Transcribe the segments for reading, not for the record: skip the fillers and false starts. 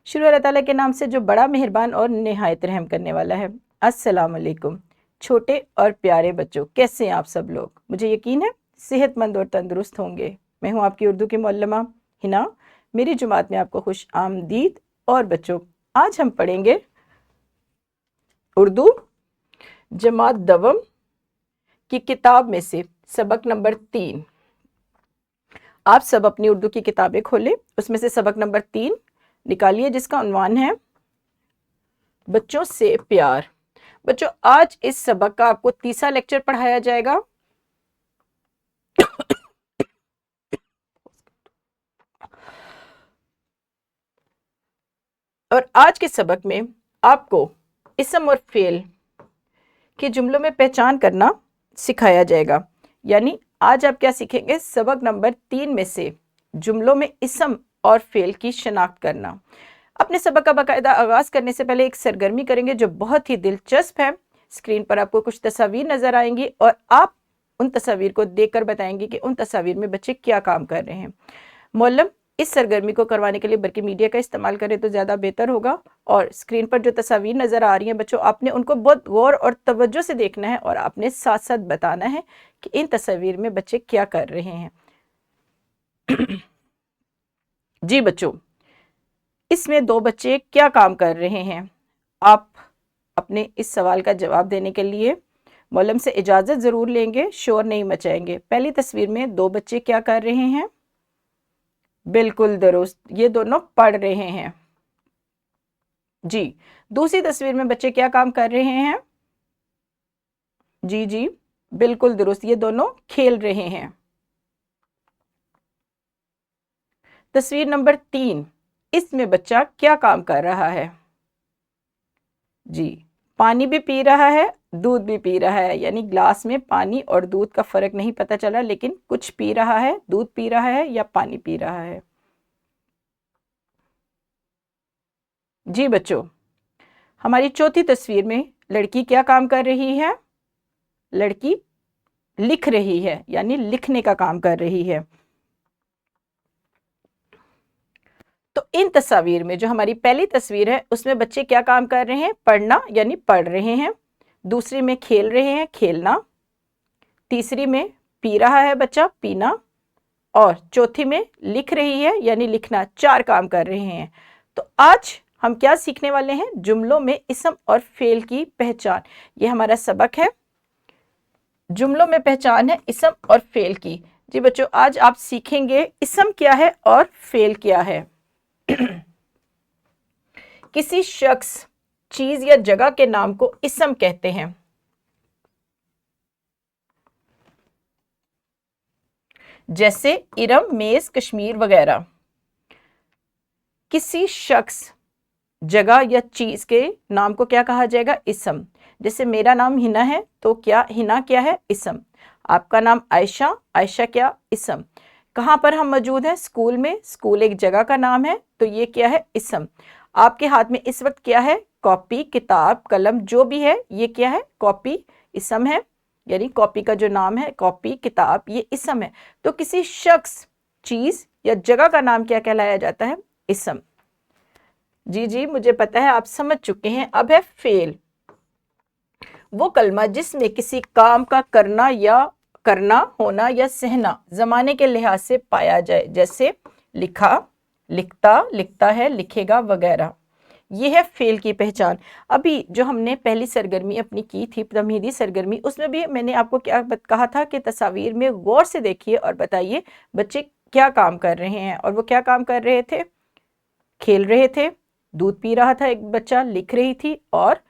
शुरू अल्लाह ताला के नाम से जो बड़ा मेहरबान और निहायत रहम करने वाला है। अस्सलाम वालेकुम। छोटे और प्यारे बच्चों, कैसे हैं आप सब लोग? मुझे यकीन है सेहतमंद और तंदुरुस्त होंगे। मैं हूं आपकी उर्दू की मुअल्लिमा हिना। मेरी जुमात में आपको खुश आमदीद। और बच्चों, आज हम पढ़ेंगे उर्दू जमात दवम की किताब में से सबक नंबर 3। आप सब अपनी उर्दू की किताबें खोलें, उसमें से सबक नंबर 3 निकालिए, जिसका उन्वान है बच्चों से प्यार। बच्चों, आज इस सबक का आपको तीसरा लेक्चर पढ़ाया जाएगा। और आज के सबक में आपको इसम और फेल के जुमलों में पहचान करना सिखाया जाएगा। यानी आज आप क्या सीखेंगे? सबक नंबर 3 में से जुमलों में इसम और फेल की शनाख्त करना। अपने सबक का बाकायदा आगाज करने से पहले एक सरगर्मी करेंगे जो बहुत ही दिलचस्प है। स्क्रीन पर आपको कुछ तस्वीर नजर आएंगी और आप उन तस्वीर को देखकर बताएंगे कि उन तस्वीर में बच्चे क्या काम कर रहे हैं। मौलम, इस सरगर्मी को करवाने के लिए बल्कि मीडिया का इस्तेमाल करें तो ज़्यादा बेहतर होगा। और स्क्रीन पर जो तस्वीर नज़र आ रही हैं बच्चों, आपने उनको बहुत गौर और तवज्जो से देखना है और आपने साथ साथ बताना है कि इन तस्वीर में बच्चे क्या कर रहे हैं। जी बच्चों, इसमें 2 बच्चे क्या काम कर रहे हैं? आप अपने इस सवाल का जवाब देने के लिए मौलम से इजाज़त ज़रूर लेंगे, शोर नहीं मचाएंगे। पहली तस्वीर में 2 बच्चे क्या कर रहे हैं? बिल्कुल दुरुस्त, ये दोनों पढ़ रहे हैं। जी, दूसरी तस्वीर में बच्चे क्या काम कर रहे हैं? जी जी, बिल्कुल दुरुस्त, ये दोनों खेल रहे हैं। तस्वीर नंबर 3, इसमें बच्चा क्या काम कर रहा है? जी, पानी भी पी रहा है, दूध भी पी रहा है। यानी ग्लास में पानी और दूध का फर्क नहीं पता चला, लेकिन कुछ पी रहा है, दूध पी रहा है या पानी पी रहा है। जी बच्चों, हमारी चौथी तस्वीर में लड़की क्या काम कर रही है? लड़की लिख रही है, यानी लिखने का काम कर रही है। तो इन तस्वीर में जो हमारी पहली तस्वीर है उसमें बच्चे क्या काम कर रहे हैं? पढ़ना, यानी पढ़ रहे हैं। दूसरी में खेल रहे हैं, खेलना। तीसरी में पी रहा है बच्चा, पीना। और चौथी में लिख रही है, यानी लिखना। 4 काम कर रहे हैं। तो आज हम क्या सीखने वाले हैं? जुमलों में इसम और फेल की पहचान। ये हमारा सबक है, जुमलों में पहचान है इसम और फेल की। जी बच्चों, आज आप सीखेंगे इसम क्या है और फेल क्या है। किसी शख्स, चीज या जगह के नाम को इसम कहते हैं। जैसे इरम, मेज, कश्मीर वगैरह। किसी शख्स, जगह या चीज के नाम को क्या कहा जाएगा? इसम। जैसे मेरा नाम हिना है तो क्या हिना क्या है? इसम। आपका नाम आयशा, आयशा क्या? इसम। कहाँ पर हम मौजूद हैं? स्कूल में, स्कूल एक जगह का नाम है तो ये क्या है? इसम। आपके हाथ में इस वक्त क्या है? कॉपी, किताब, कलम, जो भी है ये क्या है? कॉपी, इसम है। यानी कॉपी का जो नाम है, कॉपी, किताब, ये इसम है। तो किसी शख्स, चीज या जगह का नाम क्या कहलाया जाता है? इसम। जी जी, मुझे पता है आप समझ चुके हैं। अब है फेल, वो कलमा जिसमें किसी काम का करना या करना, होना या सहना जमाने के लिहाज से पाया जाए। जैसे लिखा, लिखता, लिखता है, लिखेगा वगैरह। ये है फेल की पहचान। अभी जो हमने पहली सरगर्मी अपनी की थी, तमहीदी सरगर्मी, उसमें भी मैंने आपको क्या कहा था कि तस्वीर में गौर से देखिए और बताइए बच्चे क्या काम कर रहे हैं। और वो क्या काम कर रहे थे? खेल रहे थे, दूध पी रहा था एक बच्चा, लिख रही थी, और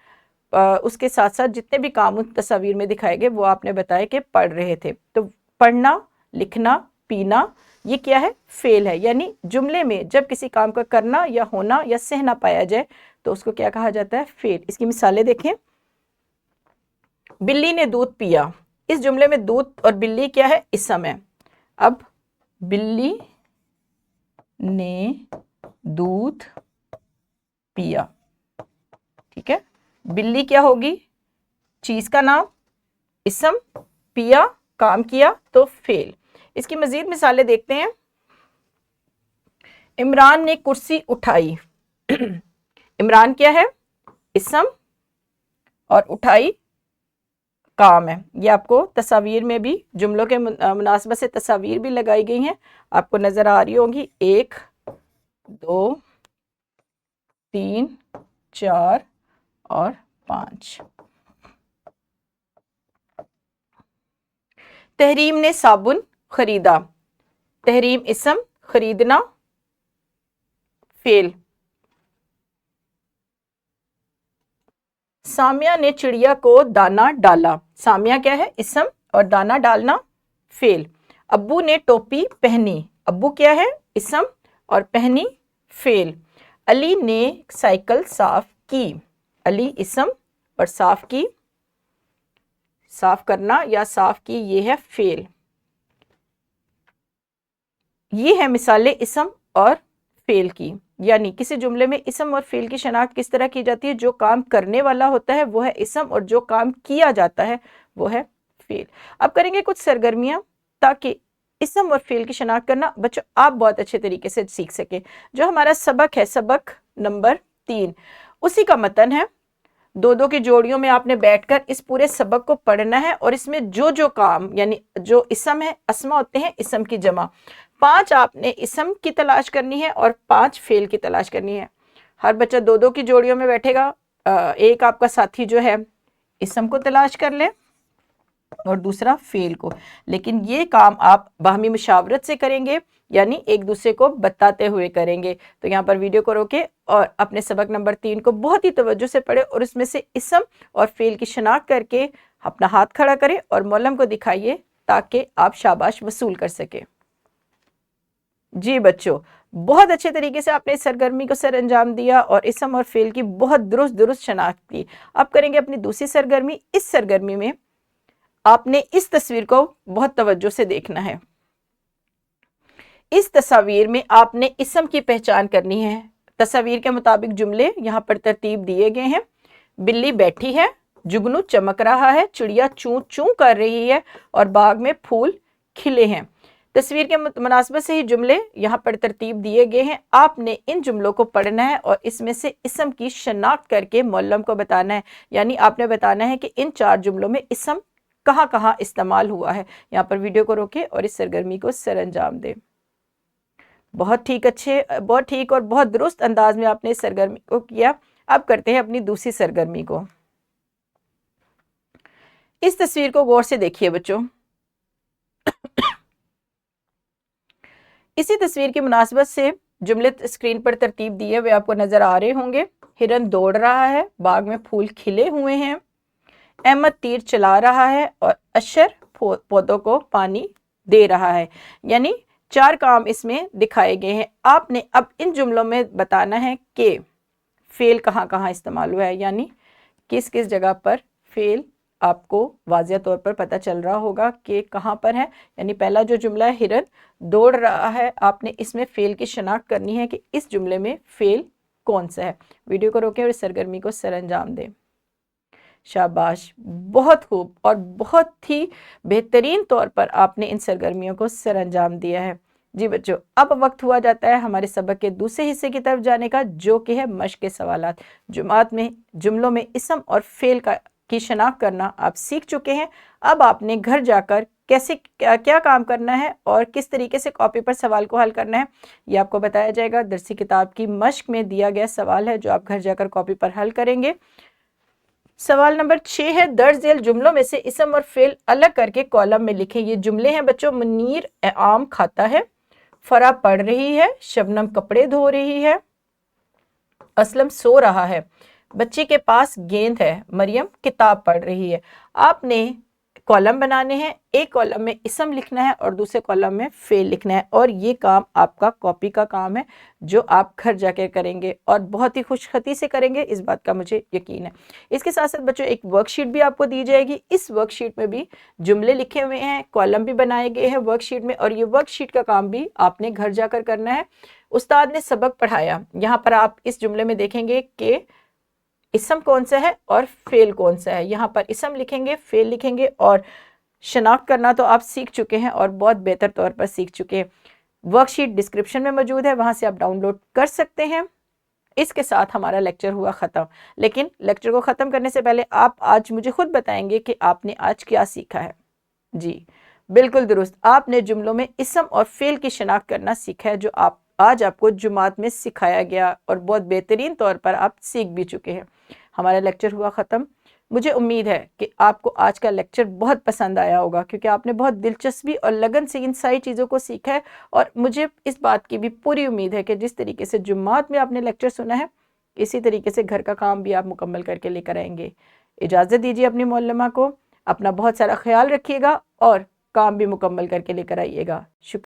उसके साथ साथ जितने भी काम उस तस्वीर में दिखाए गए वो आपने बताया कि पढ़ रहे थे। तो पढ़ना, लिखना, पीना, ये क्या है? फेल है। यानी जुमले में जब किसी काम का करना या होना या सहना पाया जाए तो उसको क्या कहा जाता है? फेल। इसकी मिसालें देखें। बिल्ली ने दूध पिया, इस जुमले में दूध और बिल्ली क्या है? इसम है। अब बिल्ली ने दूध पिया, ठीक है। बिल्ली क्या होगी? चीज का नाम, इसम। पिया, काम किया, तो फेल। इसकी मजीद मिसालें देखते हैं। इमरान ने कुर्सी उठाई, इमरान क्या है? इसम, और उठाई काम है। ये आपको तस्वीर में भी जुमलों के मुनासबत से तस्वीर भी लगाई गई हैं, आपको नजर आ रही होंगी। 1 2 3 4 और 5। तहरीम ने साबुन खरीदा। तहरीम इसम, खरीदना फेल। सामिया ने चिड़िया को दाना डाला। सामिया क्या है? इसम, और दाना डालना फेल। अब्बू ने टोपी पहनी। अब्बू क्या है? इसम, और पहनी फेल। अली ने साइकिल साफ की। अली इसम, और साफ की, साफ करना या साफ की, ये है फेल। ये है मिसालें इसम और फेल की। यानी किसी जुमले में इसम और फेल की शनाख्त किस तरह की जाती है? जो काम करने वाला होता है वो है इसम, और जो काम किया जाता है वो है फेल। अब करेंगे कुछ सरगर्मियां ताकि इसम और फेल की शनाख्त करना बच्चों आप बहुत अच्छे तरीके से सीख सके। जो हमारा सबक है, सबक नंबर 3, उसी का मतन है। 2-2 की जोड़ियों में आपने बैठकर इस पूरे सबक को पढ़ना है, और इसमें जो जो काम यानी जो इसम है, अस्मा होते हैं इसम की जमा, 5 आपने इसम की तलाश करनी है और 5 फेल की तलाश करनी है। हर बच्चा 2-2 की जोड़ियों में बैठेगा। एक आपका साथी जो है इसम को तलाश कर ले और दूसरा फेल को। लेकिन ये काम आप बाहमी मुशावरत से करेंगे, यानी एक दूसरे को बताते हुए करेंगे। तो यहाँ पर वीडियो को रोके और अपने सबक नंबर 3 को बहुत ही तवज्जो से पढ़े, और उसमें से इसम और फेल की शनाख्त करके अपना हाथ खड़ा करें और मौलम को दिखाइए ताकि आप शाबाश वसूल कर सके। जी बच्चों, बहुत अच्छे तरीके से आपने इस सरगर्मी को सर अंजाम दिया और इसम और फेल की बहुत दुरुस्त शनाख्त की। अब करेंगे अपनी दूसरी सरगर्मी। इस सरगर्मी में आपने इस तस्वीर को बहुत तवज्जो से देखना है। इस तस्वीर में आपने इसम की पहचान करनी है। तस्वीर के मुताबिक जुमले यहाँ पर तरतीब दिए गए हैं। बिल्ली बैठी है, जुगनू चमक रहा है, चिड़िया चूं चूं कर रही है और बाग में फूल खिले हैं। तस्वीर के मुनासबत से ही जुमले यहाँ पर तरतीब दिए गए हैं। आपने इन जुमलों को पढ़ना है और इसमें से इसम की शनाख्त करके मौलम को बताना है। यानी आपने बताना है कि इन 4 जुमलों में इसम कहाँ कहाँ इस्तेमाल हुआ है। यहाँ पर वीडियो को रोके और इस सरगर्मी को सर अंजाम दे। बहुत ठीक और बहुत दुरुस्त अंदाज में आपने इस सरगर्मी को किया। अब करते हैं अपनी दूसरी सरगर्मी को। इस तस्वीर को गौर से देखिए बच्चों। इसी तस्वीर की मुनासबत से जुमले स्क्रीन पर तरतीब दिए हुए आपको नजर आ रहे होंगे। हिरन दौड़ रहा है, बाग में फूल खिले हुए हैं, अहमद तीर चला रहा है और अशर पौधों को पानी दे रहा है। यानी 4 काम इसमें दिखाए गए हैं। आपने अब इन जुमलों में बताना है कि फेल कहाँ कहाँ इस्तेमाल हुआ है, यानी किस किस जगह पर फेल आपको वाज़िया तौर पर पता चल रहा होगा कि कहाँ पर है। यानी पहला जो जुमला है हिरन दौड़ रहा है, आपने इसमें फेल की शनाख्त करनी है कि इस जुमले में फेल कौन सा है। वीडियो को रोकें और इस सरगर्मी को सर अंजाम दें। शाबाश, बहुत खूब और बहुत ही बेहतरीन तौर पर आपने इन सरगर्मियों को सर अंजाम दिया है। जी बच्चों, अब वक्त हुआ जाता है हमारे सबक के दूसरे हिस्से की तरफ जाने का, जो कि है मश्क के सवालात। जुमात में जुमलों में इसम और फेल की शनाख्त करना आप सीख चुके हैं। अब आपने घर जाकर कैसे क्या काम करना है और किस तरीके से कॉपी पर सवाल को हल करना है, ये आपको बताया जाएगा। दरसी किताब की मश्क में दिया गया सवाल है जो आप घर जाकर कॉपी पर हल करेंगे। सवाल नंबर 6 है, दर्ज झेल जुमलों में से इसम और फेल अलग करके कॉलम में लिखें। ये जुमले हैं बच्चों। मुनीर आम खाता है, फरा पढ़ रही है, शबनम कपड़े धो रही है, असलम सो रहा है, बच्चे के पास गेंद है, मरियम किताब पढ़ रही है। आपने कॉलम बनाने हैं। एक कॉलम में इसम लिखना है और दूसरे कॉलम में फेल लिखना है, और ये काम आपका कॉपी का काम है जो आप घर जाकर करेंगे और बहुत ही खुशखती से करेंगे, इस बात का मुझे यकीन है। इसके साथ साथ बच्चों एक वर्कशीट भी आपको दी जाएगी। इस वर्कशीट में भी जुमले लिखे हुए हैं, कॉलम भी बनाए गए हैं वर्कशीट में, और ये वर्कशीट का काम भी आपने घर जाकर करना है। उस्ताद ने सबक पढ़ाया, यहाँ पर आप इस जुमले में देखेंगे कि इसम कौन सा है और फेल कौन सा है। यहाँ पर इसम लिखेंगे, फेल लिखेंगे, और शनाख्त करना तो आप सीख चुके हैं और बहुत बेहतर तौर पर सीख चुके हैं। वर्कशीट डिस्क्रिप्शन में मौजूद है, वहाँ से आप डाउनलोड कर सकते हैं। اس کے ساتھ ہمارا لیکچر ہوا ختم۔ لیکن لیکچر کو ختم کرنے سے پہلے آپ آج مجھے خود بتائیں گے کہ آپ نے آج کیا سیکھا ہے۔ جی بالکل درست، آپ نے جملوں میں اسم اور فعل کی شناخت کرنا سیکھا ہے، جو آج آپ کو جماعت میں سکھایا گیا اور بہت بہترین طور پر آپ سیکھ بھی چکے ہیں۔ ہمارا لیکچر ہوا ختم۔ مجھے امید ہے کہ آپ کو آج کا لیکچر بہت پسند آیا ہوگا، کیونکہ آپ نے بہت دلچسپی اور لگن سے ان ساری چیزوں کو سیکھا ہے، اور مجھے اس بات کی بھی پوری امید ہے کہ جس طریقے سے جماعت میں آپ نے لیکچر سنا ہے، اسی طریقے سے گھر کا کام بھی آپ مکمل کر کے لے کر آئیں گے۔ اجازت دیجیے اپنی معلمہ کو، اپنا بہت سارا خیال رکھیے گا اور کام بھی مکمل کر کے لے کر آئیے گا۔ شکریہ۔